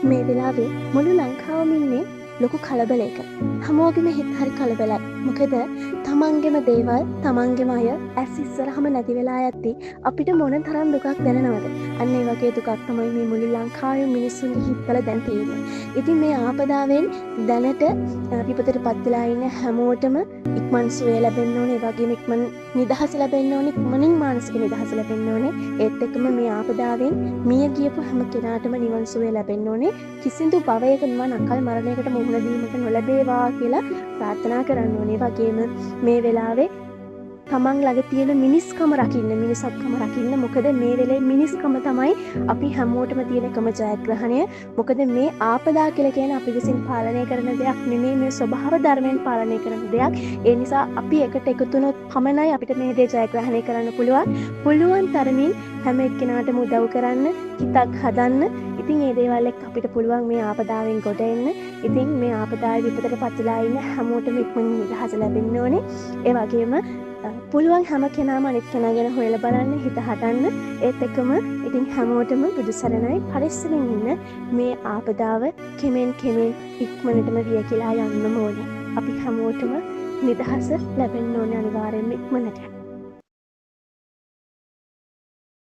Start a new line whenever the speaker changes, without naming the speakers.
මේ වෙලාවේ මුළු ලංකාවම ඉන්නේ ලොකු කලබලයක. හැමෝගෙම හිත හරි කලබලයි. මොකද තමන්ගෙම දේවල් තමන්ගෙම අය ඇස් ඉස්සරහම නැති වෙලා යද්දි අපිට මොන තරම් දුකක් දැනෙනවද? අන්න ඒ වගේ දුකක් තමයි මේ මුළු ලංකාවේ මිනිස්සුන්ගේ හිතවල දැන් තියෙන්නේ. ඉතින් මේ ආපදාවෙන් දැනට විපතට පත් වෙලා ඉන්න හැමෝටම ඉක්මන් සුවය ලැබෙන්න ඕනේ. ඒ වගේම ඉක්මන් නිදහස ලැබෙන්න ඕනේ. ඉක්මනින් මානසික නිදහස ලැබෙන්න ඕනේ. ඒත් එක්කම මේ ආපදාවෙන් මිය ගියපු හැම කෙනාටම නිවන් සුවය ලැබෙන්න ඕනේ. කිසිදු භවයක නිවන් අකල් මරණයකට මුහුණ දීමට නොලැබේවා කියලා ප්‍රාර්ථනා කරන්න ඕනේ. වගේම මේ වෙලාවේ තමන් ළඟ තියෙන මිනිස්කම රකින්න, මිනිසත්කම රකින්න. මොකද මේ වෙලේ මිනිස්කම තමයි අපි හැමෝටම තියෙන එකම ජයග්‍රහණය. මොකද මේ ආපදා කියලා කියන්නේ අපි විසින් පාලනය කරන දෙයක් නෙමෙයි, මේ ස්වභාව ධර්මයෙන් පාලනය කරන දෙයක්. ඒ නිසා අපි එකට එකතු වුණොත් පමණයි අපිට මේ දේ ජයග්‍රහණය කරන්න පුළුවන්. පුළුවන් තරමින් හැම එක්කෙනාටම උදව් කරන්න, හිතක් හදන්න. ඉතින් මේ දේවල් එක්ක අපිට පුළුවන් මේ ආපදාවෙන් ගොඩ එන්න. ඉතින් මේ ආපදාවේ විපතට පත් වෙලා ඉන්න හැමෝටම ඉක්මනින් නිදහස ලැබෙන්න ඕනේ. ඒ වගේම පුළුවන් හැම කෙනාම අනිත් කෙනා ගැන හොයලා බලන්න, හිත හදන්න. ඒත් එක්කම ඉතින් හැමෝටම බුදු සරණයි, පරිස්සමින් ඉන්න. මේ ආපදාව කෙමෙන් ඉක්මනටම වියකිලා යන්නම ඕනේ. අපි හැමෝටම නිදහස ලැබෙන්න ඕනේ අනිවාර්යෙන්ම ඉක්මනට.